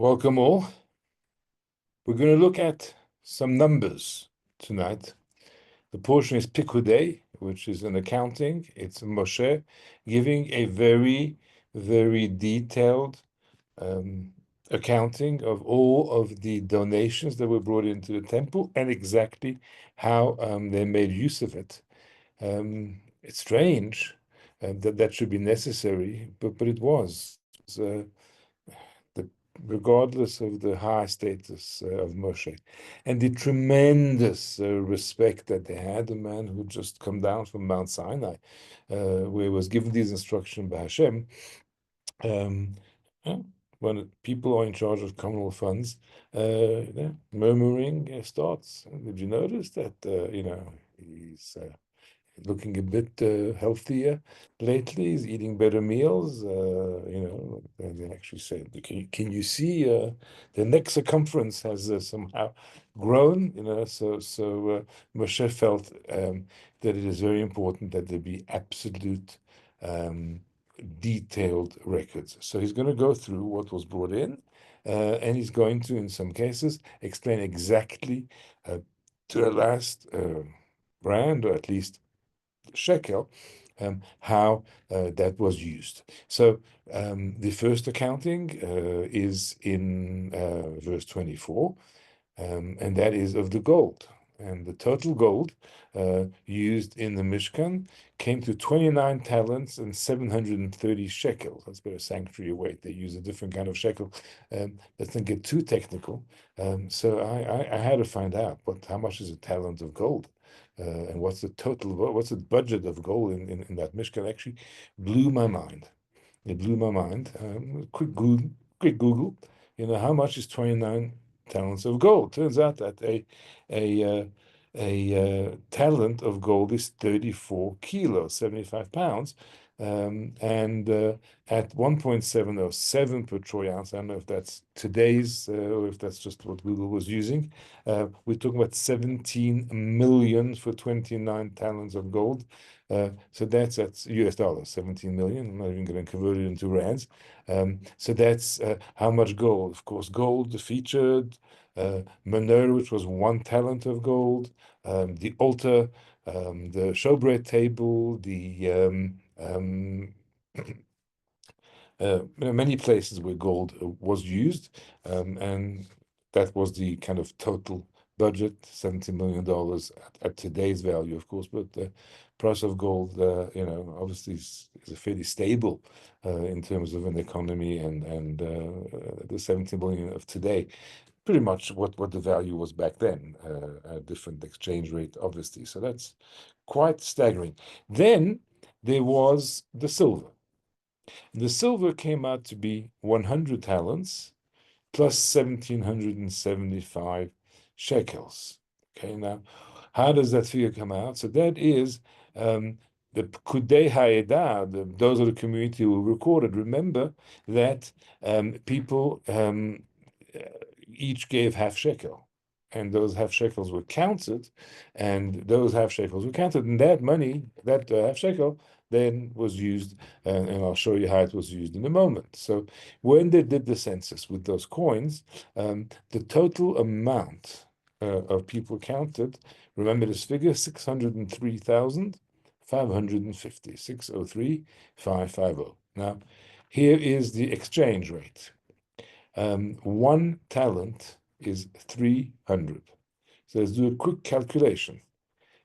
Welcome all. We're going to look at some numbers tonight. The portion is Pikudei, which is an accounting. It's Moshe giving a very, very detailed accounting of all of the donations that were brought into the temple and exactly how they made use of it. It's strange that should be necessary, but it was. The, regardless of the high status of Moshe and the tremendous respect that they had, a man who just come down from Mount Sinai, where he was given these instructions by Hashem. Um, yeah, when people are in charge of communal funds, murmuring starts. Did you notice that? He's looking a bit healthier lately. He's eating better meals. And they actually said, can you see the neck circumference has somehow grown? So Moshe felt that it is very important that there be absolute detailed records. So he's going to go through what was brought in, and he's going to, in some cases, explain exactly to the last brand, or at least shekel, how that was used. So the first accounting is in verse 24, and that is of the gold. And the total gold used in the Mishkan came to 29 talents and 730 shekels. That's about a sanctuary weight. They use a different kind of shekel. Let's not get too technical. So I had to find out how much is a talent of gold. And what's the budget of gold in that Mishkan? Actually blew my mind. It blew my mind. Quick Google. How much is 29 talents of gold? Turns out that a talent of gold is 34 kilos, 75 pounds. And at 1.707 per troy ounce, I don't know if that's today's or if that's just what Google was using. We're talking about 17 million for 29 talents of gold. So that's US dollars, 17 million. I'm not even going to convert it into rands. So that's how much gold. Of course, gold featured menorah, which was 1 talent of gold, the altar, the showbread table, many places where gold was used, and that was the kind of total budget, $70 million at today's value, of course. But the price of gold, obviously is a fairly stable in terms of an economy, and the 70 million of today, pretty much what the value was back then, a different exchange rate, obviously. So that's quite staggering. Then there was the silver. The silver came out to be 100 talents plus 1,775 shekels. Okay, now how does that figure come out? So that is the Kudei Haedah, those of the community who recorded. Remember that people each gave half shekel, and those half shekels were counted, and that money, that half shekel, then was used, and I'll show you how it was used in a moment. So when they did the census with those coins, the total amount of people counted, remember this figure, 603,550, 603,550. Now, here is the exchange rate. 1 talent is 300. So let's do a quick calculation.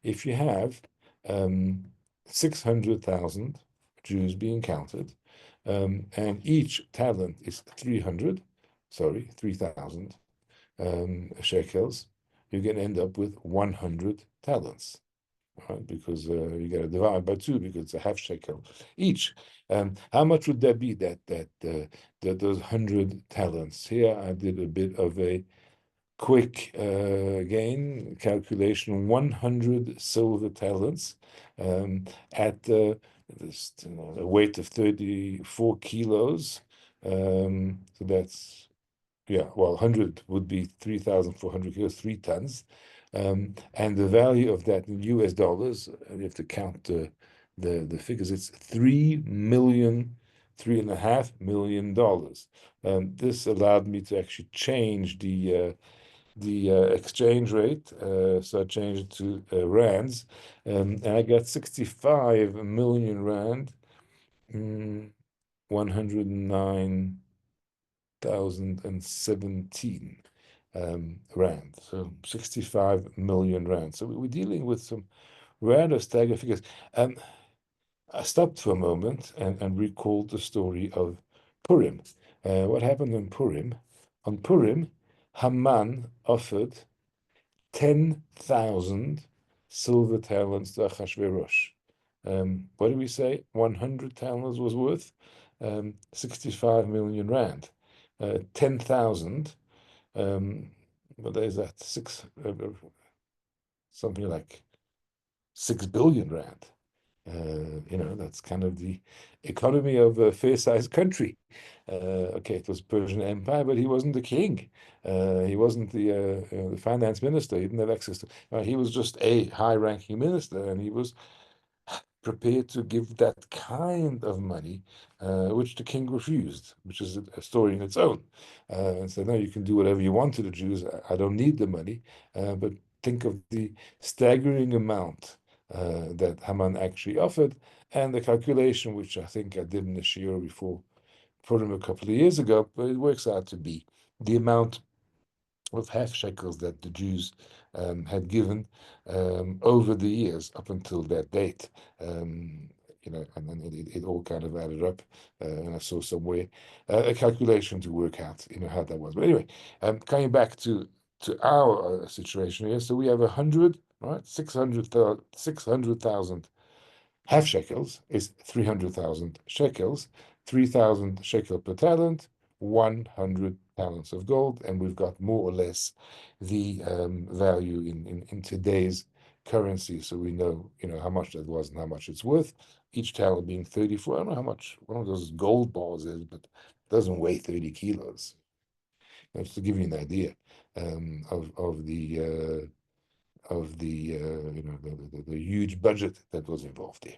If you have 600,000 Jews being counted, and each talent is 3,000 shekels, you're going to end up with 100 talents. Right? Because you got to divide by 2 because it's a half shekel each. How much would that be? Those 100 talents. Here I did a bit of a quick gain calculation. 100 silver talents at a weight of 34 kilos. So that's, yeah, well, 100 would be 3,400 kilos, 3 tons. And the value of that in US dollars, you have to count the figures, it's $3 million $3.5 million. This allowed me to actually change the exchange rate, so I changed it to rands, and I got 65 million rand, 109,017 rand, so 65 million rand. So we're dealing with some rather staggering figures. I stopped for a moment and recalled the story of Purim. What happened on Purim? On Purim, Haman offered 10,000 silver talents to Achashverosh. What did we say? 100 talents was worth 65 million rand. 10,000, what is that? Something like 6 billion rand. That's kind of the economy of a fair-sized country. Okay, it was Persian Empire, but he wasn't the king. He wasn't the finance minister. He didn't have access to. He was just a high-ranking minister, and he was prepared to give that kind of money, which the king refused, which is a story in its own, and said, "No, you can do whatever you want to the Jews. I don't need the money." But think of the staggering amount that Haman actually offered, and the calculation, which I think I did in the shiur before Purim a couple of years ago, but it works out to be the amount of half shekels that the Jews had given over the years up until that date. And then it all kind of added up, and I saw somewhere a calculation to work out, how that was. But anyway, coming back to our situation here, so we have 100, right, 600,000 half shekels is 300,000 shekels, 3,000 shekel per talent, 100 talents of gold, and we've got more or less the value in today's currency, so we know how much that was and how much it's worth. Each talent being 34. I don't know how much one of those gold bars is, but it doesn't weigh 30 kilos. That's to give you an idea of the the huge budget that was involved there.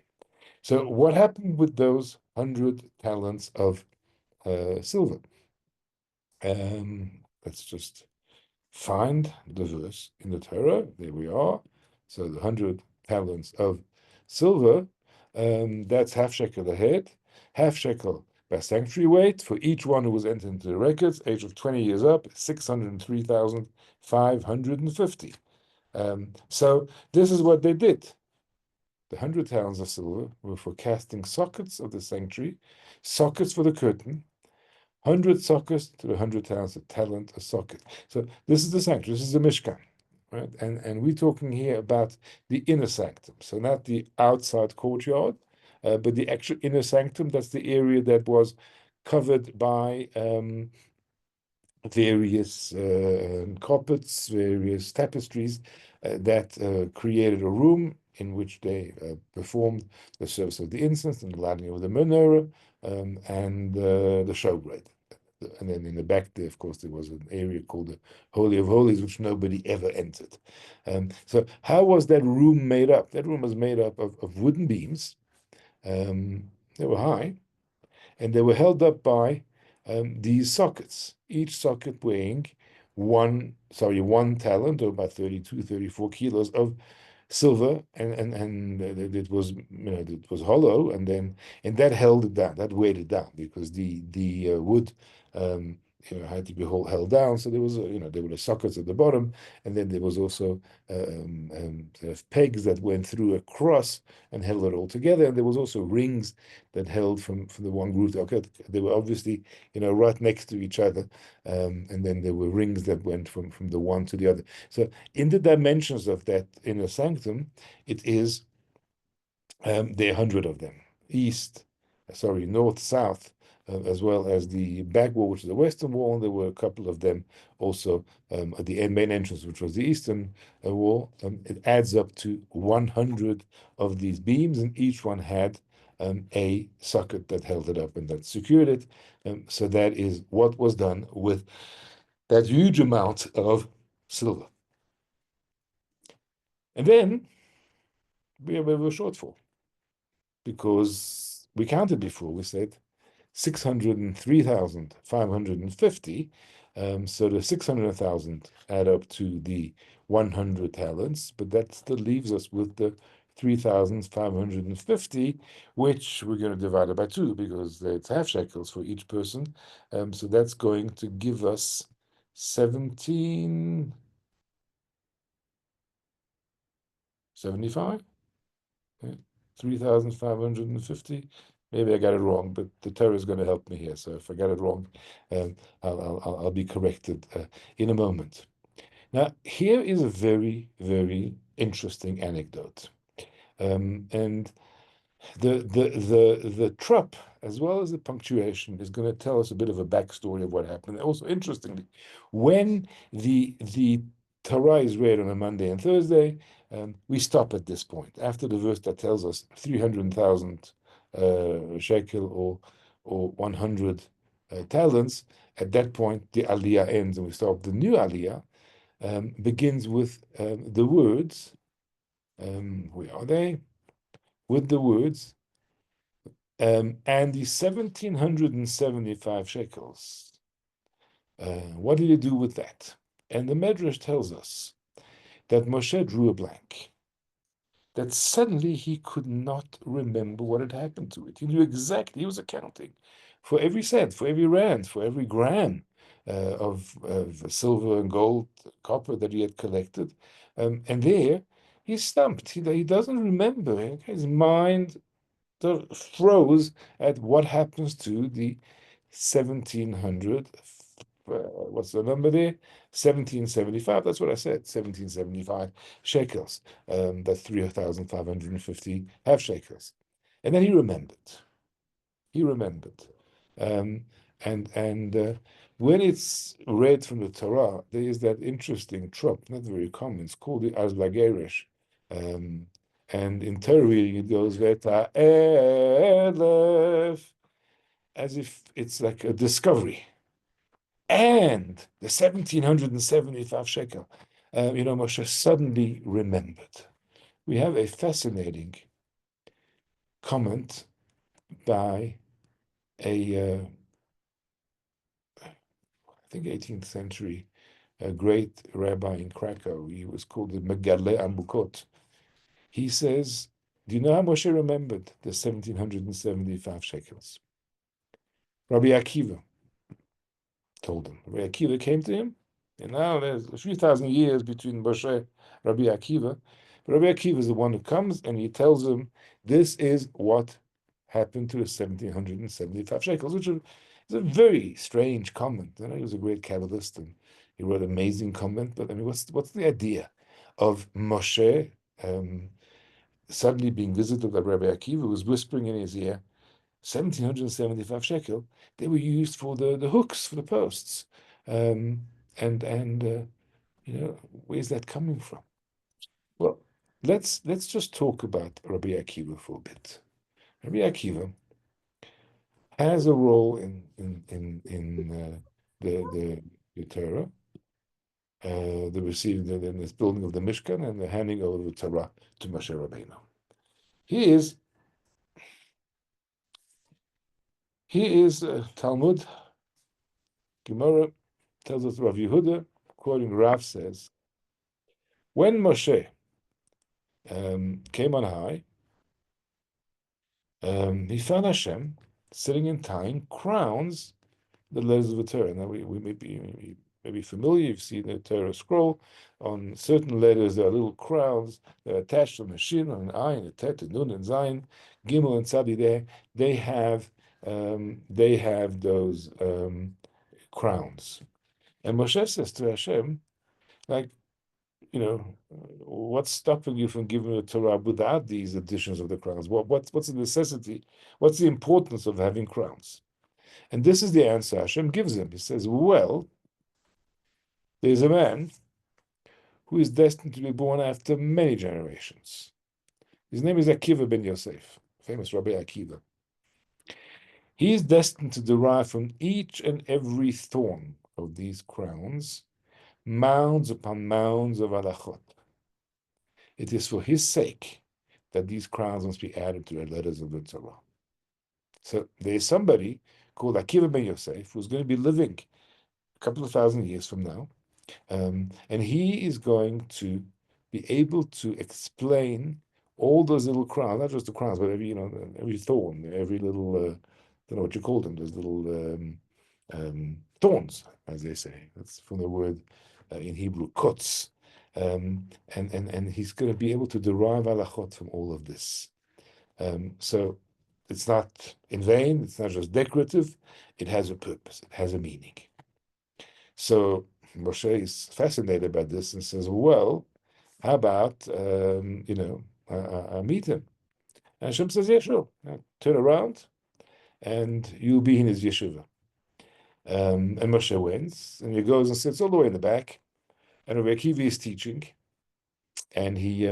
So what happened with those 100 talents of silver? Let's just find the verse in the Torah. There we are. So the 100 talents of silver, that's half shekel a head, half shekel by sanctuary weight for each one who was entered into the records, age of 20 years up, 603,550. So this is what they did. The 100 talents of silver were for casting sockets of the sanctuary, sockets for the curtain, 100 sockets to the 100 talents, a talent, a socket. So this is the sanctuary, this is the Mishkan, right? And we're talking here about the inner sanctum. So not the outside courtyard, but the actual inner sanctum. That's the area that was covered by various carpets, various tapestries that created a room in which they performed the service of the incense and the lighting of the menorah and the showbread. And then in the back there, of course, there was an area called the Holy of Holies, which nobody ever entered. So how was that room made up? That room was made up of wooden beams. They were high, and they were held up by these sockets, each socket weighing one talent, or about 32, 34 kilos of silver, and it was it was hollow, and that held it down, that weighed it down, because the wood had to be held down. So there was there were the sockets at the bottom, and then there was also sort of pegs that went through across and held it all together, and there was also rings that held from the one group. Okay, they were obviously right next to each other, and then there were rings that went from the one to the other. So in the dimensions of that inner sanctum, it is there are 100 of them, north, south, as well as the back wall, which is the western wall. And there were a couple of them also at the main entrance, which was the eastern wall. It adds up to 100 of these beams, and each one had a socket that held it up and that secured it. So that is what was done with that huge amount of silver. And then we have a shortfall, because we counted before. We said 603,550. So the 600,000 add up to the 100 talents, but that still leaves us with the 3,550, which we're going to divide it by two because it's half shekels for each person. So that's going to give us 1775, 3,550. Maybe I got it wrong, but the Torah is going to help me here. So if I got it wrong, I'll be corrected in a moment. Now, here is a very, very interesting anecdote. And the trap, as well as the punctuation, is going to tell us a bit of a backstory of what happened. Also, interestingly, when the Torah is read on a Monday and Thursday, we stop at this point. After the verse that tells us 300,000 shekel or 100 talents, at that point the aliyah ends and we start. The new aliyah begins with the words, where are they? With the words, and the 1,775 shekels. What did he do with that? And the Medrash tells us that Moshe drew a blank, that suddenly he could not remember what had happened to it. He knew exactly, he was accounting for every cent, for every rand, for every gram of silver and gold, copper that he had collected. And there, he's stumped. He doesn't remember. His mind froze at what happens to the 1,700. What's the number there? 1,775. That's what I said. 1,775 shekels. That's 3,550 half shekels. And then he remembered. He remembered. Um, and when it's read from the Torah, there is that interesting trope, not very common. It's called the Azlagerish. Um, and in Torah reading, it goes Veta Elef, as if it's like a discovery. And the 1,775 shekel, Moshe suddenly remembered. We have a fascinating comment by a, I think, 18th century a great rabbi in Krakow. He was called the Megale Amukot. He says, do you know how Moshe remembered the 1,775 shekels? Rabbi Akiva told him. Rabbi Akiva came to him, and now there's a few thousand years between Moshe and Rabbi Akiva. But Rabbi Akiva is the one who comes and he tells him, this is what happened to the 1,775 shekels, which is a very strange comment. He was a great Kabbalist and he wrote an amazing comment. But I mean, what's the idea of Moshe suddenly being visited by Rabbi Akiva, who was whispering in his ear, 1,775 shekel, they were used for the hooks for the posts. And where's that coming from? Well, let's just talk about Rabbi Akiva for a bit. Rabbi Akiva has a role in the Torah, the receiving in this building of the Mishkan and the handing over the Torah to Moshe Rabbeinu. He is Talmud, Gemara tells us Rav Yehuda, quoting Rav, says, when Moshe came on high, he found Hashem sitting in tying crowns the letters of the Torah. Now we may be familiar. You've seen the Torah scroll. On certain letters, there are little crowns that are attached on a shin, on an ayin, a tet, a nun, and zayin, gimel, and tzadi. There, they have those crowns. And Moshe says to Hashem, like, what's stopping you from giving the Torah without these additions of the crowns? What's the necessity? What's the importance of having crowns? And this is the answer Hashem gives him. He says, well, there's a man who is destined to be born after many generations. His name is Akiva ben Yosef, famous Rabbi Akiva. He is destined to derive from each and every thorn of these crowns mounds upon mounds of halachot. It is for his sake that these crowns must be added to the letters of the Torah. So there is somebody called Akiva ben Yosef, who's going to be living a couple of thousand years from now. And he is going to be able to explain all those little crowns, not just the crowns, but every thorn, every little, don't know what you call them, those little thorns, as they say. That's from the word in Hebrew, kotz. And he's going to be able to derive halachot from all of this. So it's not in vain, it's not just decorative, it has a purpose, it has a meaning. So Moshe is fascinated by this and says, well, how about, I meet him? And Hashem says, yeah, sure. Turn around and you'll be in his yeshiva. And Moshe wins and he goes and sits all the way in the back. And Rabbi Akiva is teaching and he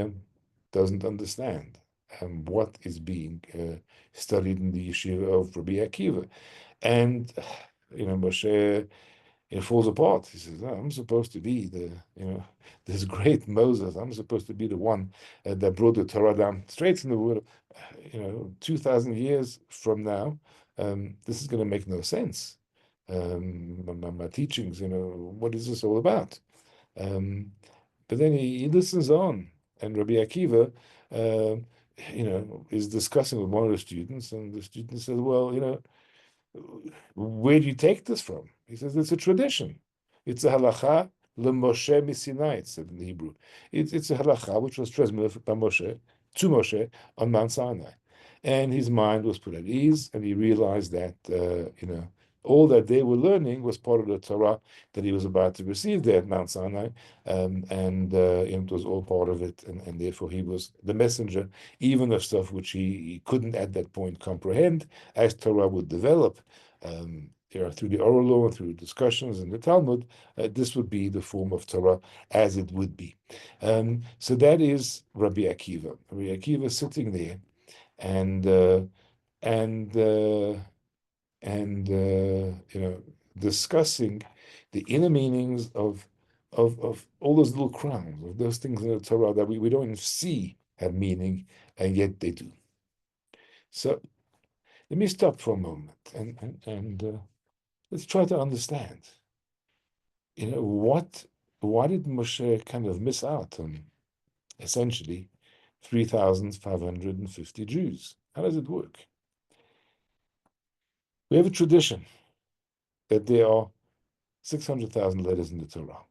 doesn't understand what is being studied in the yeshiva of Rabbi Akiva. And, Moshe, it falls apart. He says, I'm supposed to be this great Moses. I'm supposed to be the one that brought the Torah down straight in the world. 2,000 years from now, this is going to make no sense. My teachings, what is this all about? But then he listens on, and Rabbi Akiva, is discussing with one of the students, and the student says, well, where do you take this from? He says, it's a tradition. It's a halacha leMoshe miSinai, it said in Hebrew. It's a halacha which was transmitted by Moshe to Moshe on Mount Sinai. And his mind was put at ease, and he realized that, all that they were learning was part of the Torah that he was about to receive there at Mount Sinai, and it was all part of it, and therefore he was the messenger, even of stuff which he couldn't at that point comprehend, as Torah would develop. Through the oral law and through discussions in the Talmud, this would be the form of Torah as it would be. So that is Rabbi Akiva. Rabbi Akiva sitting there and discussing the inner meanings of all those little crowns, of those things in the Torah that we don't even see have meaning, and yet they do. So let me stop for a moment and let's try to understand. Why did Moshe kind of miss out on essentially 3,550 Jews? How does it work? We have a tradition that there are 600,000 letters in the Torah.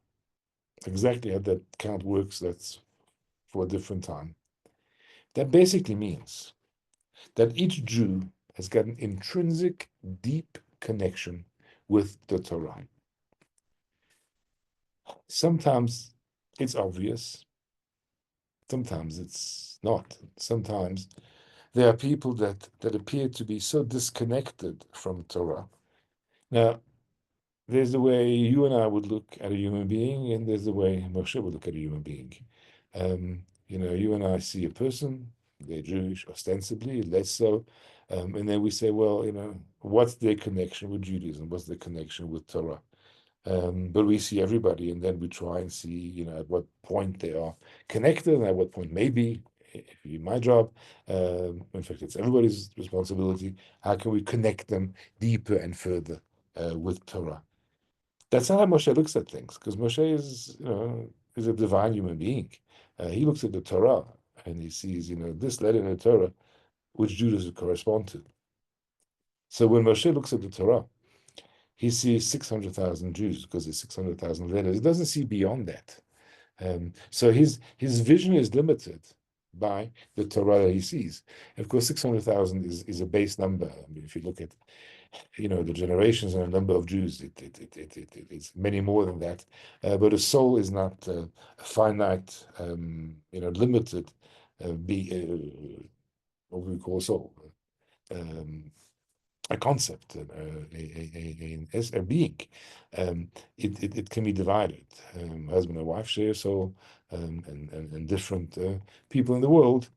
Exactly how that count works, that's for a different time. That basically means that each Jew has got an intrinsic, deep connection with the Torah. Sometimes it's obvious, sometimes it's not. Sometimes there are people that appear to be so disconnected from Torah. Now, there's the way you and I would look at a human being, and there's the way Moshe would look at a human being. You and I see a person, they're Jewish, ostensibly, less so, and then we say, well, what's their connection with Judaism? What's their connection with Torah? But we see everybody, and then we try and see, at what point they are connected, and at what point maybe, if you my job, in fact, it's everybody's responsibility. How can we connect them deeper and further with Torah? That's not how Moshe looks at things, because Moshe is a divine human being. He looks at the Torah and he sees, this letter in the Torah, which Jew does it correspond to? So when Moshe looks at the Torah, he sees 600,000 Jews because there's 600,000 letters. He doesn't see beyond that. So his vision is limited by the Torah that he sees. And of course, 600,000 is a base number. I mean, if you look at the generations and the number of Jews, it's many more than that. But a soul is not a finite, limited, what we call soul. A concept, a being. It can be divided. Husband and wife share soul, and different people in the world,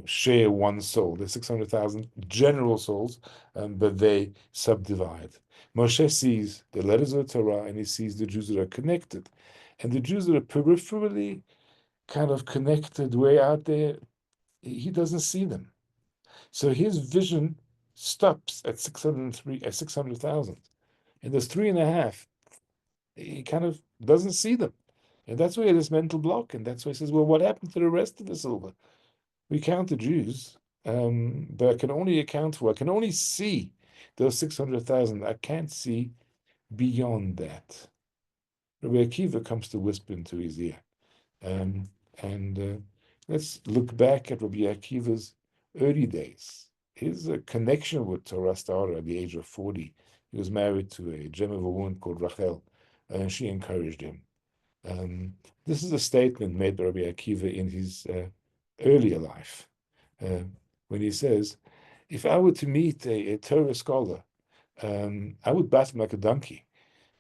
share one soul. There's 600,000 general souls, but they subdivide. Moshe sees the letters of the Torah, and he sees the Jews that are connected, and the Jews that are peripherally kind of connected way out there, he doesn't see them. So his vision stops at 600,000. And there's 3.5. He kind of doesn't see them. And that's why he had this mental block. And that's why he says, well, what happened to the rest of the silver? We count the Jews, but I can only see those 600,000. I can't see beyond that. Rabbi Akiva comes to whisper into his ear. Um, and let's look back at Rabbi Akiva's early days. His connection with Torah started at the age of 40. He was married to a gem of a woman called Rachel, and she encouraged him. Um, this is a statement made by Rabbi Akiva in his earlier life, uh, when he says, if I were to meet a Torah scholar, I would bat him like a donkey.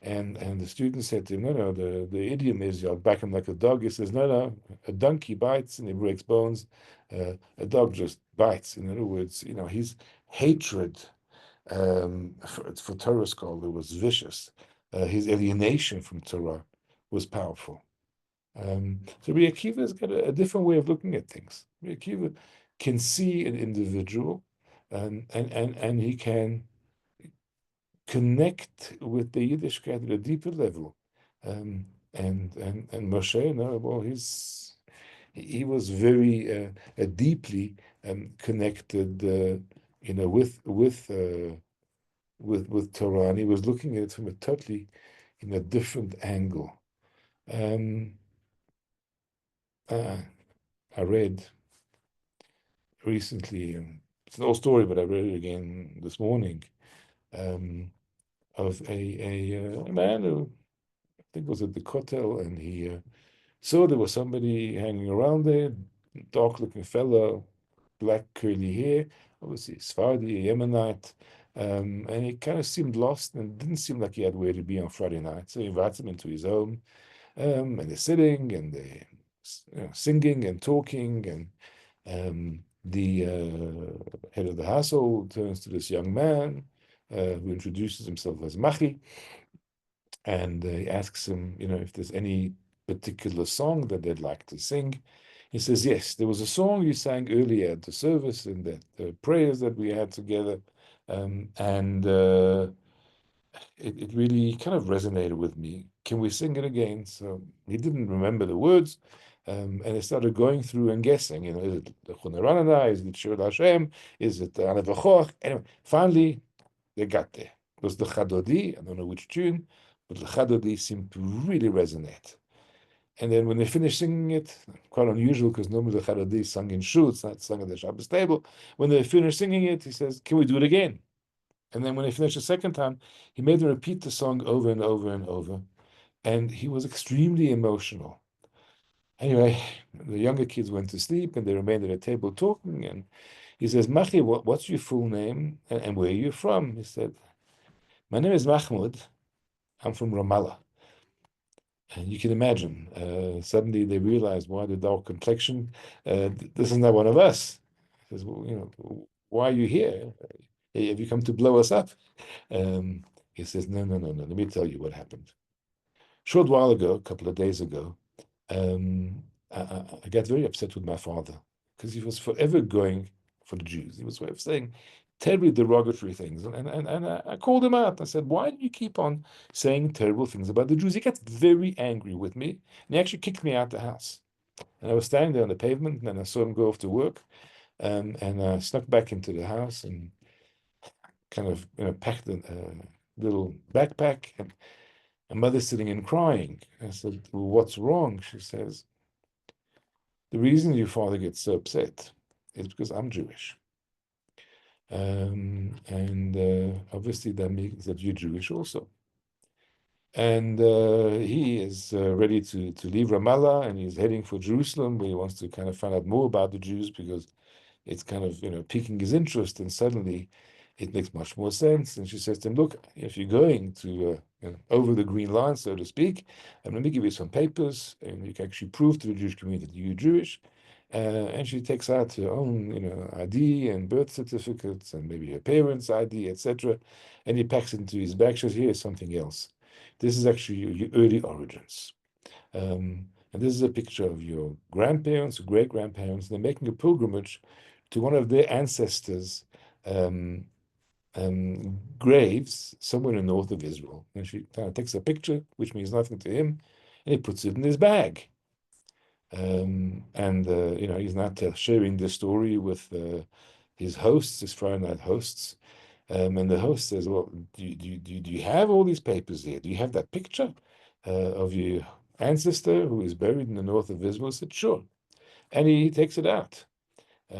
And the student said to him, no, the idiom is you'll back him like a dog. He says, no, a donkey bites and he breaks bones. A dog just bites. In other words, his hatred for Torah scholar was vicious. His alienation from Torah was powerful. So Rabbi Akiva has got a different way of looking at things. Rabbi Akiva can see an individual, and he can connect with the Yiddishkeit at a deeper level. And Moshe, no, well, he was very deeply connected, with Torah, and he was looking at it from a totally, different angle. I read recently, it's an old story, but I read it again this morning, of a man who I think was at the Kotel, and he saw there was somebody hanging around there, dark-looking fellow, black curly hair, obviously Sephardi, Yemenite, and he kind of seemed lost and didn't seem like he had where to be on Friday night. So he invites him into his home, and they're sitting and they're singing and talking, and the head of the household turns to this young man who introduces himself as Machi, and he asks him, if there's any particular song that they'd like to sing. He says, yes, there was a song you sang earlier at the service and the prayers that we had together, and it really kind of resonated with me. Can we sing it again? So he didn't remember the words, and they started going through and guessing, is it the Chunaranana, is it Shir Hashem, is it the Anav. Anyway, finally, they got there. It was the Chadodi, I don't know which tune, but the Chadodi seemed to really resonate. And then when they finished singing it, quite unusual because normally the Chadodi is sung in shul, it's not sung at the Shabbos table. When they finished singing it, he says, can we do it again? And then when they finished the second time, he made them repeat the song over and over and over. And he was extremely emotional. Anyway, the younger kids went to sleep and they remained at the table talking. And he says, Machi, what's your full name and where are you from? He said, my name is Mahmoud. I'm from Ramallah. And you can imagine, suddenly they realized, why the dark complexion? This is not one of us. He says, well, why are you here? Have you come to blow us up? He says, no. Let me tell you what happened. Short while ago, a couple of days ago, I got very upset with my father because he was forever going for the Jews. He was forever saying terribly derogatory things. And I called him out. I said, why do you keep on saying terrible things about the Jews? He got very angry with me, and he actually kicked me out the house. And I was standing there on the pavement, and then I saw him go off to work, and I snuck back into the house and kind of packed a little backpack, and my mother's sitting and crying. I said, well, what's wrong? She says, the reason your father gets so upset is because I'm Jewish. And obviously that means that you're Jewish also. And he is ready to leave Ramallah, and he's heading for Jerusalem, where he wants to kind of find out more about the Jews because it's kind of piquing his interest, and suddenly it makes much more sense. And she says to him, look, if you're going to over the green line, so to speak, I'm going to give you some papers, and you can actually prove to the Jewish community that you're Jewish. And she takes out her own ID and birth certificates and maybe her parents' ID, etc. And he packs it into his bag. She says, here's something else. This is actually your early origins. And this is a picture of your grandparents, or great-grandparents. They're making a pilgrimage to one of their ancestors' graves somewhere in the north of Israel. And she kind of takes a picture, which means nothing to him, and he puts it in his bag. He's not sharing the story with his hosts, his Friday night hosts. And the host says, "Well, do you have all these papers here? Do you have that picture of your ancestor who is buried in the north of Israel?" I said, "Sure." And he takes it out. I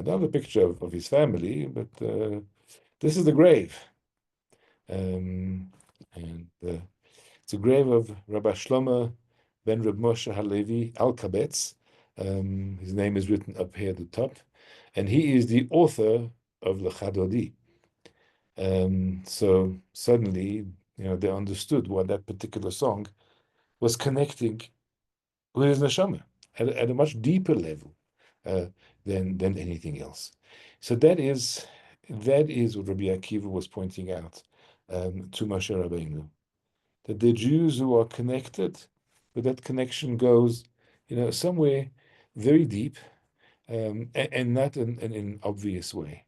don't have a picture of his family, but this is the grave. It's a grave of Rabbi Shlomo ben Reb Moshe Halevi Alkabetz. His name is written up here at the top. And he is the author of Lechadodi. So suddenly, they understood what that particular song was connecting with his neshama at a much deeper level than anything else. So that is what Rabbi Akiva was pointing out to Moshe Rabbeinu, that the Jews who are connected, but that connection goes, somewhere very deep, and not in an obvious way.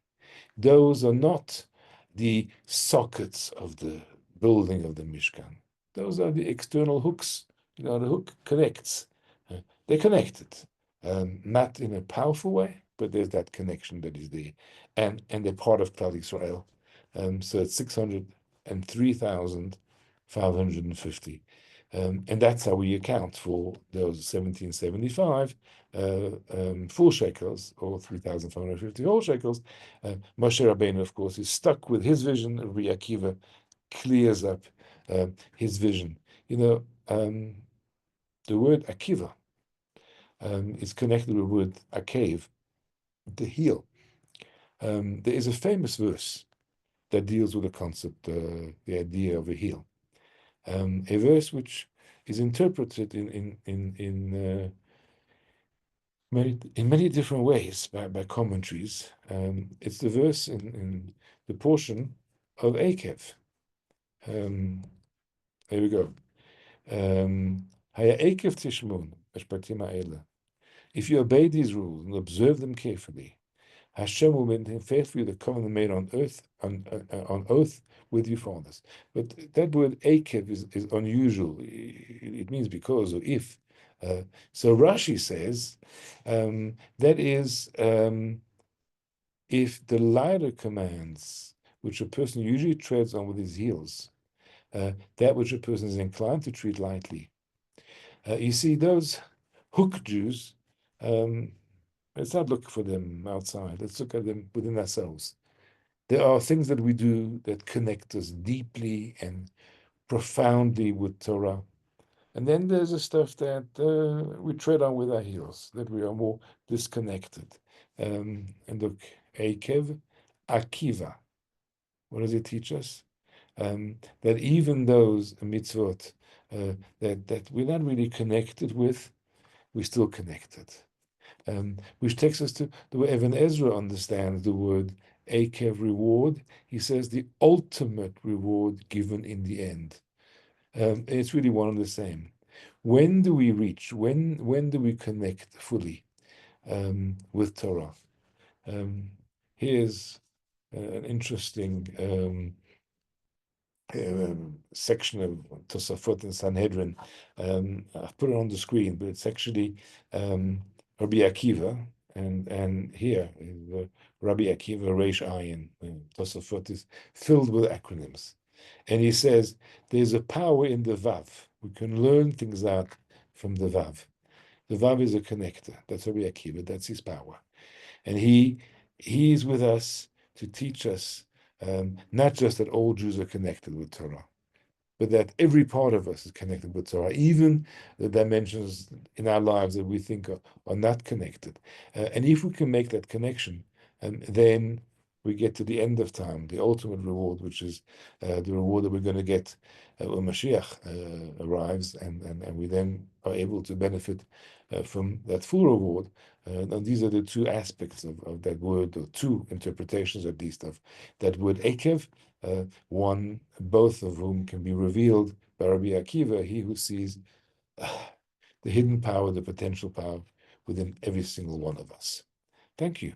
Those are not the sockets of the building of the Mishkan. Those are the external hooks. The hook connects. They're connected, not in a powerful way, but there's that connection that is there, and they're part of Klal Israel. So it's 603,550. And that's how we account for those 1775 full shekels, or 3,550 whole shekels. Moshe Rabbeinu, of course, is stuck with his vision. Rabbi Akiva clears up his vision. The word Akiva is connected with the word Akev, the heel. There is a famous verse that deals with the concept, the idea of a heel. A verse which is interpreted in many different ways by commentaries. It's the verse in the portion of Akev. Here we go. Haya Akev Tishmun, if you obey these rules and observe them carefully, Hashem will maintain faithfully the covenant made on earth, on oath with your fathers. But that word Akev is unusual. It means because or if. So Rashi says that is if the lighter commands, which a person usually treads on with his heels, that which a person is inclined to treat lightly. You see, those hook Jews, let's not look for them outside. Let's look at them within ourselves. There are things that we do that connect us deeply and profoundly with Torah. And then there's the stuff that we tread on with our heels, that we are more disconnected. And look, Akev, Akiva. What does it teach us? That even those mitzvot that we're not really connected with, we're still connected. Which takes us to the way Evan Ezra understands the word Akev, reward. He says the ultimate reward given in the end. It's really one and the same. When do we reach? When do we connect fully with Torah? Here's an interesting section of Tosafot and Sanhedrin. I've put it on the screen, but it's actually Rabbi Akiva, and here is Rabbi Akiva Reish Ayin. Tosafot is filled with acronyms, and he says there's a power in the Vav. We can learn things out from the Vav. The Vav is a connector. That's Rabbi Akiva. That's his power, and he is with us to teach us not just that all Jews are connected with Torah, but that every part of us is connected with Torah, even the dimensions in our lives that we think are not connected. And if we can make that connection, then we get to the end of time, the ultimate reward, which is the reward that we're going to get when Mashiach arrives, and we then are able to benefit from that full reward. And these are the two aspects of that word, or two interpretations at least of that word Akev. Both of whom can be revealed by Rabbi Akiva, he who sees the hidden power, the potential power within every single one of us. Thank you.